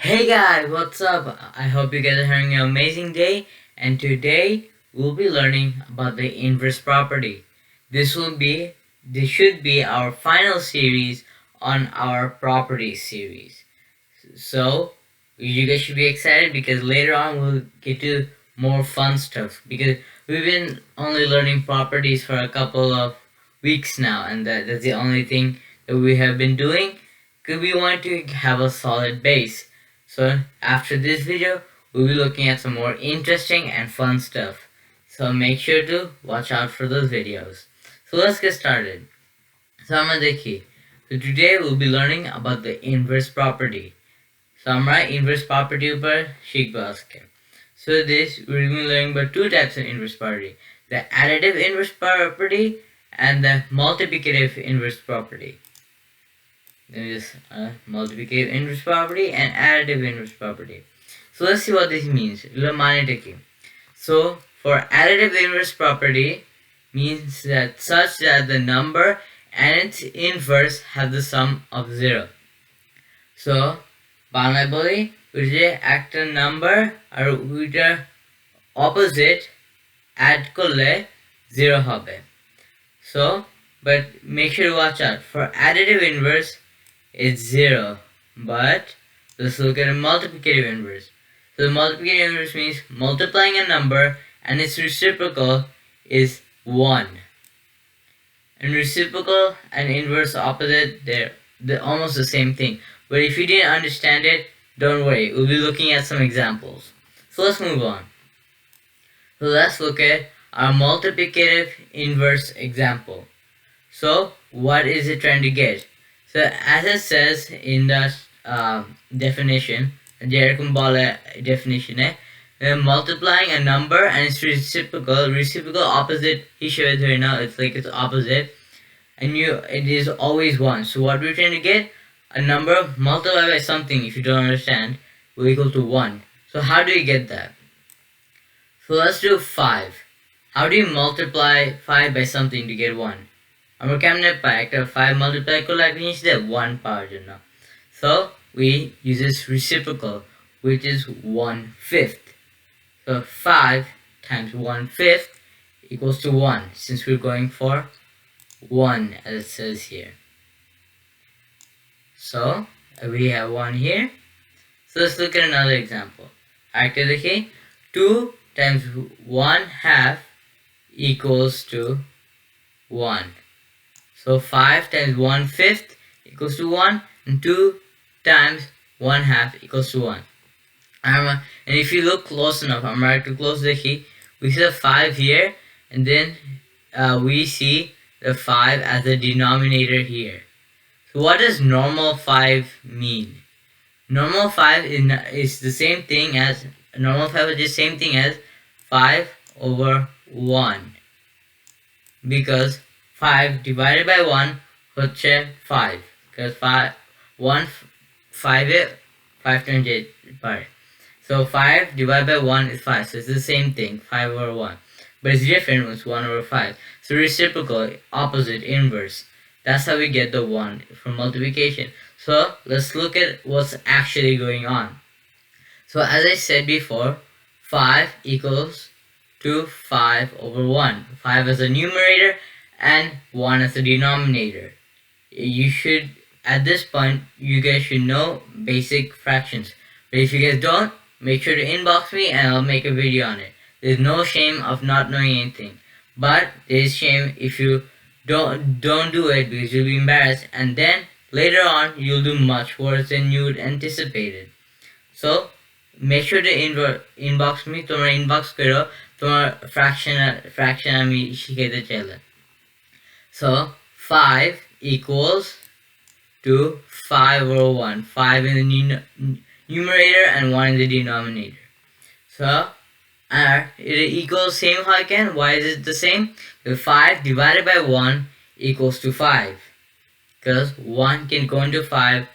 Hey guys, what's up? I hope you guys are having an amazing day, and today we'll be learning about the inverse property. This should be our final series on our property series. So you guys should be excited because later on we'll get to more fun stuff because we've been only learning properties for a couple of weeks now, and that's the only thing that we have been doing because we want to have a solid base. So after this video, we'll be looking at some more interesting and fun stuff. So make sure to watch out for those videos. So let's get started. So today we'll be learning about the inverse property. So inverse property ऊपर सीख पाओगे. So this we'll be learning about two types of inverse property: the additive inverse property and the multiplicative inverse property. There is multiplicative inverse property and additive inverse property. So let's see what this means. So for additive inverse property means that such that the number and its inverse have the sum of 0. So Banaboli which একটা number আর ওইটার opposite add করলে 0 হবে. So but make sure to watch out. For additive inverse it's 0, but let's look at a multiplicative inverse. So the multiplicative inverse means multiplying a number and its reciprocal is 1. And reciprocal and inverse opposite, they're almost the same thing. But if you didn't understand it, don't worry, we'll be looking at some examples. So let's move on. So let's look at our multiplicative inverse example. So what is it trying to get? So as it says in the definition, multiplying a number and its reciprocal opposite, it's like its opposite, and it is always 1. So what we're trying to get, a number multiplied by something, if you don't understand, will equal to 1. So how do you get that? So let's do 5. How do you multiply 5 by something to get 1? আমরা কেমনে পাই একটা 5 multiply করলে একটা জিনিস দেয় 1 পাওয়ার জন্য. So we use this reciprocal, which is 1/5. So 5 times 1/5 equals to 1, since we're going for 1 as it says here. So we have 1 here. So let's look at another example. Actually, 2 times 1/2 equals to 1. So 5 times 1/5 equals to 1, and 2 times 1/2 equals to 1. And if you look close enough, I'm right to close the key, we see the 5 here, and then we see the 5 as the denominator here. So what does normal 5 mean? Normal 5 is the same thing as 5 over 1, because 5 divided by 1 হচ্ছে 5, because 5 times 8 পারে. So 5 divided by 1 is 5, so it's the same thing, 5 over 1, but it's different when it's 1 over 5. So reciprocal, opposite, inverse, that's how we get the 1 from multiplication. So let's look at what's actually going on. So as I said before, 5 equals to 5 over 1. 5 as a numerator and 1 as a denominator. You should, at this point, you guys should know basic fractions. But if you guys don't, make sure to inbox me and I'll make a video on it. There's no shame of not knowing anything. But there's shame if you don't do it, because you'll be embarrassed, and then later on you'll do much worse than you'd anticipated. So make sure to inbox me. Tomar inbox karo tomar fraction ami shikhaite chaile. So 5 equals to 5 over 1. 5 in the numerator and 1 in the denominator. So it equals same how I can. Why is it the same? Because 5 divided by 1 equals to 5. Because 1 can go into 5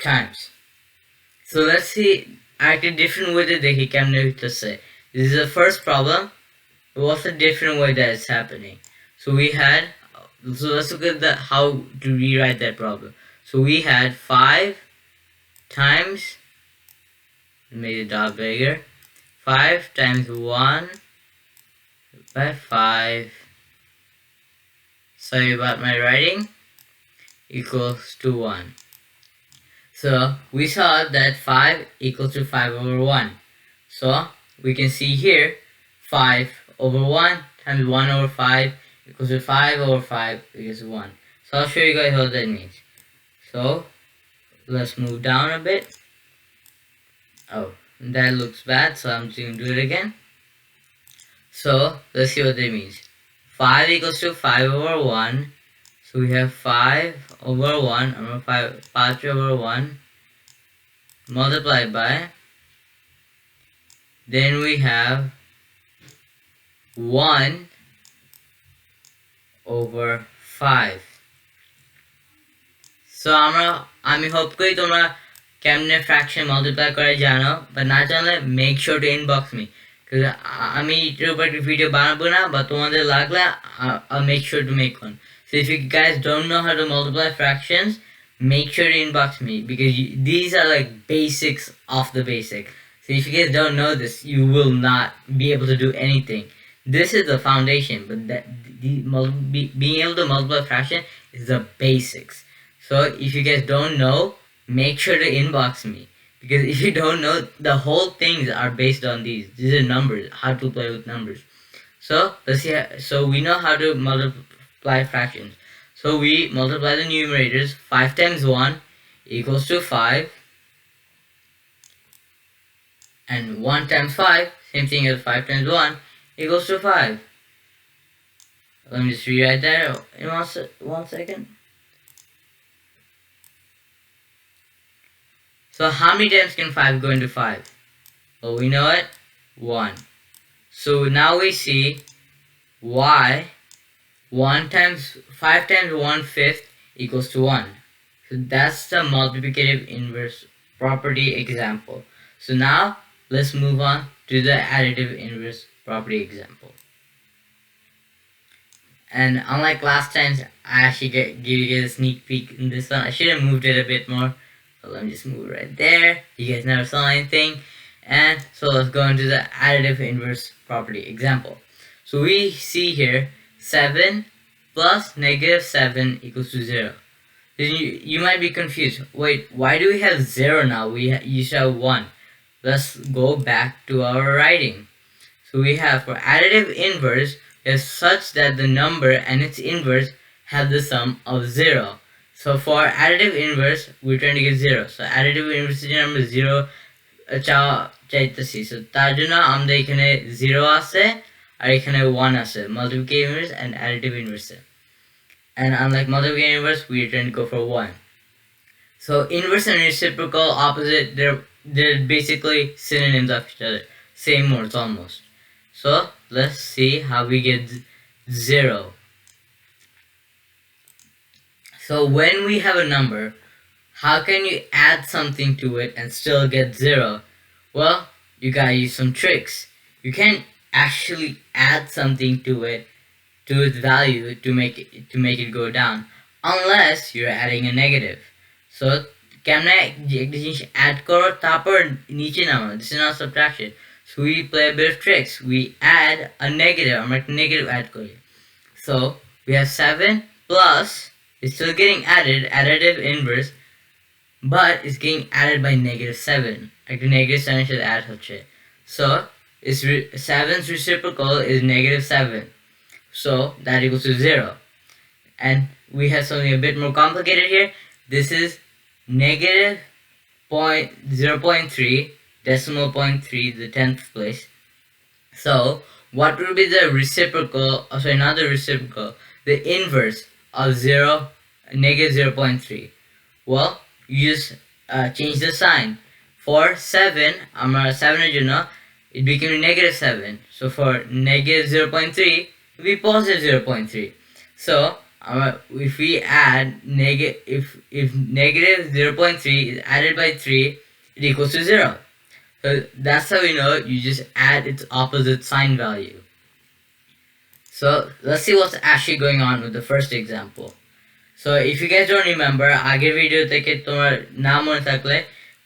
times. So let's see act a different way that they can to say. This is the first problem. What's the different way that it's happening? So let's look at how to rewrite that problem. So we had 5 times make the dot bigger. 5 times 1 by 5, sorry about my writing, equals to 1. So we saw that 5 equals to 5 over 1. So we can see here 5 over 1 times 1 over 5 equals to 5 over 5 equals to 1. So I'll show you guys what that means. So let's move down a bit. Oh, that looks bad, so I'm just going to do it again. So let's see what that means. 5 equals to 5 over 1. So we have 5 over 1, or 5 over 1 multiplied by, then we have 1 over 5. So আমি hope করি তোমরা কেমনে fraction multiply করে জানো, but না জানলে make sure to inbox me, because আমি এটার উপর একটা ভিডিও বানাবো না, but তোমাদের লাগলে I'll make sure to make one. So if you guys don't know how to multiply fractions, make sure to inbox me, because these are like basics of the basic. So if you guys don't know this, you will not be able to do anything. This is the foundation, but being able to multiply fraction is the basics. So if you guys don't know, make sure to inbox me, because if you don't know, the whole things are based on these. These are numbers, how to play with numbers. So let's see. So we know how to multiply fractions. So we multiply the numerators. 5 times 1 equals to 5, and 1 times 5, same thing as 5 times 1, equals to 5. Let me just rewrite that in one second. So how many times can 5 go into 5? Well, we know it, 1. So now we see why 5 times 1/5 equals to 1. So that's the multiplicative inverse property example. So now let's move on to the additive inverse property example. And unlike last times, I actually give you guys a sneak peek in this one. I should have moved it a bit more. But let me just move it right there. You guys never saw anything. And so let's go into the additive inverse property example. So we see here 7 plus negative 7 equals to 0. Then you might be confused. Wait, why do we have 0 now? We used to have 1. Let's go back to our writing. So we have, for additive inverse, is such that the number and its inverse have the sum of 0. So for additive inverse, we're trying to get 0. So additive inverse number 0 চাইতেছি। So তার জন্য আমাদের এখানে 0 আছে আর এখানে 1 আছে, multiplicative inverse and additive inverse. And unlike multiplicative inverse, we're trying to go for 1. So inverse and reciprocal opposite, they're basically synonyms of each other, same words almost. So let's see how we get 0. So when we have a number, how can you add something to it and still get 0? Well, you gotta use some tricks. You can't actually add something to its value to make it go down, unless you're adding a negative. So কেমনে একটা জিনিস add করো তারপর নিচে নামাও, this is not subtraction. So we play a bit of tricks. We add a negative, আমরা একটা negative add করি. So we have 7 plus, it's still getting added, additive inverse, but it's getting added by negative 7. একটা negative 7 এর সাথে add হচ্ছে. So 7's reciprocal is negative 7. So that equals to 0. And we have something a bit more complicated here. This is negative 0.3, decimal point 3, the 10th place. So what will be the reciprocal, not the reciprocal, the inverse of negative 0.3? Well, you just change the sign. For 7, আমরা 7 এর জন্য, it became negative 7. So for negative 0.3, it will be positive 0.3. So if we add if negative 0.3 is added by 3, it equals to 0. So that's how we know you just add its opposite sign value. So let's see what's actually going on with the first example. So if you guys don't remember, আগের video থেকে তোমার না মনে থাকলে,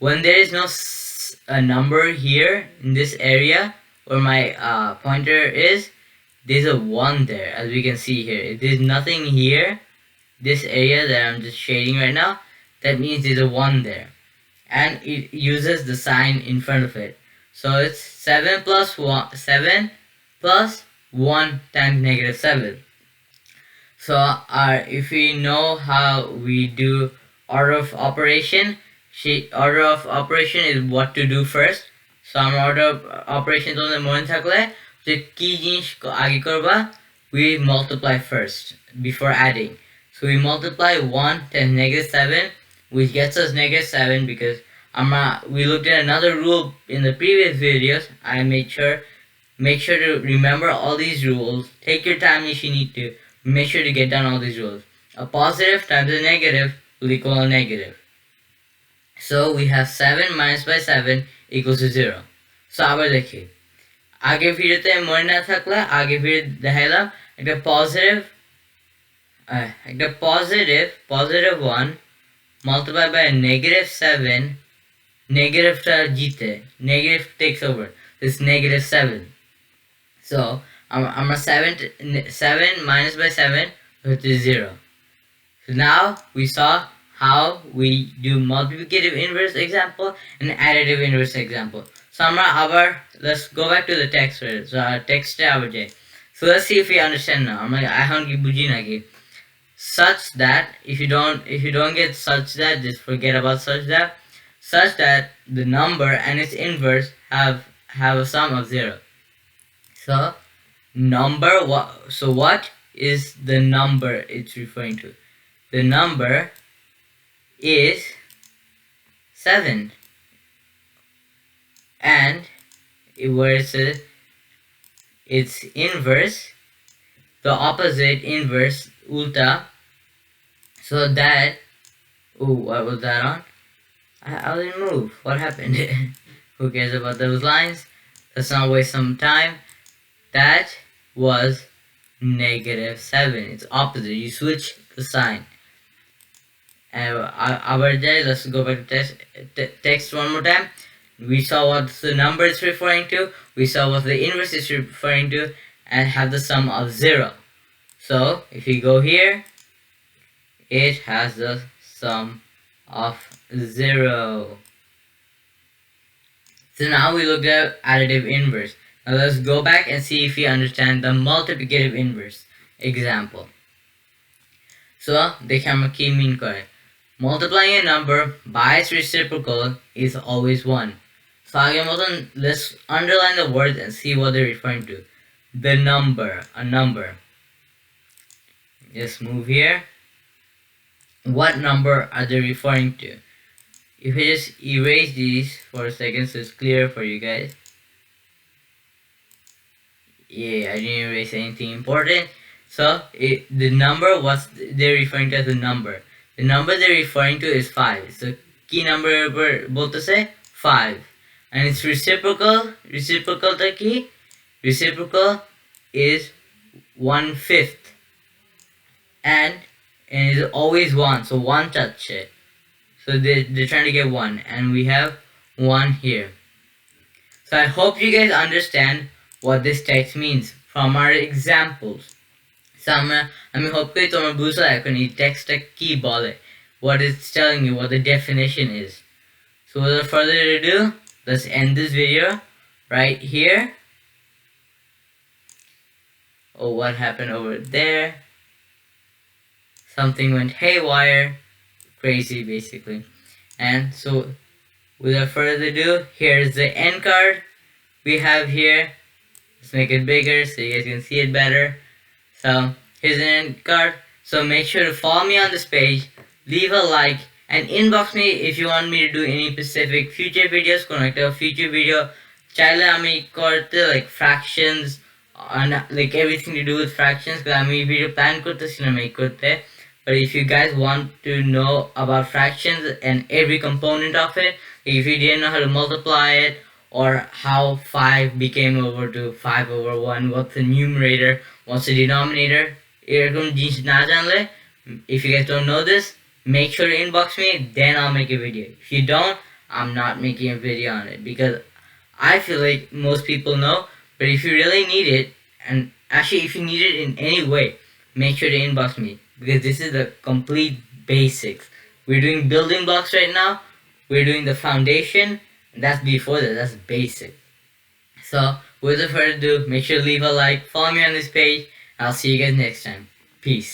when there is no a number here in this area where my pointer is, there's a 1 there, as we can see here. If there's nothing here, this area that I'm just shading right now, that means there's a 1 there. And it uses the sign in front of it. So it's 7 plus 1 times negative 7. So if we know how we do order of operation, order of operation is what to do first. So our order of operation is mone thakle je ki jinish age korba, we multiply first before adding. So we multiply 1 times negative 7, which gets us negative 7 because we looked at another rule in the previous videos. I make sure to remember all these rules. Take your time if you need to. Make sure to get down all these rules. A positive times a negative will equal a negative. So we have 7 minus by 7 equals to 0. So আবার দেখি, আগের ভিডিওতে মনে না থাকলে আগের video দেখাইলাম একটা positive 1 multiplied by a negative 7, negativeটা জিতে, negative takes over. It's negative 7. So our 7 minus by 7 which is 0. So now we saw how we do multiplicative inverse example and additive inverse example. So let's go back to the text. So our text so let's see if we understand now. Such that if you don't get such that, just forget about such that the number and its inverse have a sum of 0. So what is the number it's referring to? The number is 7, and where it says its inverse, the opposite inverse, ulta. So that, what was that on? I didn't move. What happened? Who cares about those lines? Let's not waste some time. That was negative 7. It's opposite. You switch the sign. Let's go back to text one more time. We saw what the number is referring to. We saw what the inverse is referring to, and have the sum of 0. So if you go here, it has the sum of 0. So now we looked at additive inverse. Now let's go back and see if we understand the multiplicative inverse example. So দেখে আমরা কি mean করে, multiplying a number by its reciprocal is always 1. So let's underline the words and see what they're referring to. The number, a number. Just move here. What number are they referring to? If I just erase these for a second so it's clear for you guys. Yeah, I didn't erase anything important. So the number, what they're referring to as the number. The number they're referring to is 5. So key number both to say 5. And its reciprocal is 1/5. And it is always 1. So 1 touch it. So they're trying to get 1. And we have 1 here. So I hope you guys understand what this text means from our examples. So I hope you guys text key bole, what it's telling you, what the definition is. So without further ado, let's end this video right here. Oh, what happened over there? Something went haywire. Crazy, basically. And so without further ado, here's the end card we have here. Let's make it bigger so you guys can see it better. So here's an end card. So make sure to follow me on this page, leave a like, and inbox me if you want me to do any specific future videos. Connect a future video. Chaile ami korte like fractions and like everything to do with fractions. Because ami video plan kortechi na make korte. But if you guys want to know about fractions and every component of it, if you didn't know how to multiply it, or how 5 became over to 5 over 1, what's the numerator, what's the denominator, if you guys don't know this, make sure to inbox me, then I'll make a video. If you don't, I'm not making a video on it, because I feel like most people know, but if you really need it, and actually if you need it in any way, make sure to inbox me, because this is the complete basics. We're doing building blocks right now, we're doing the foundation, and that's before that, that's basic. So, without further ado, make sure to leave a like, follow me on this page, I'll see you guys next time. Peace.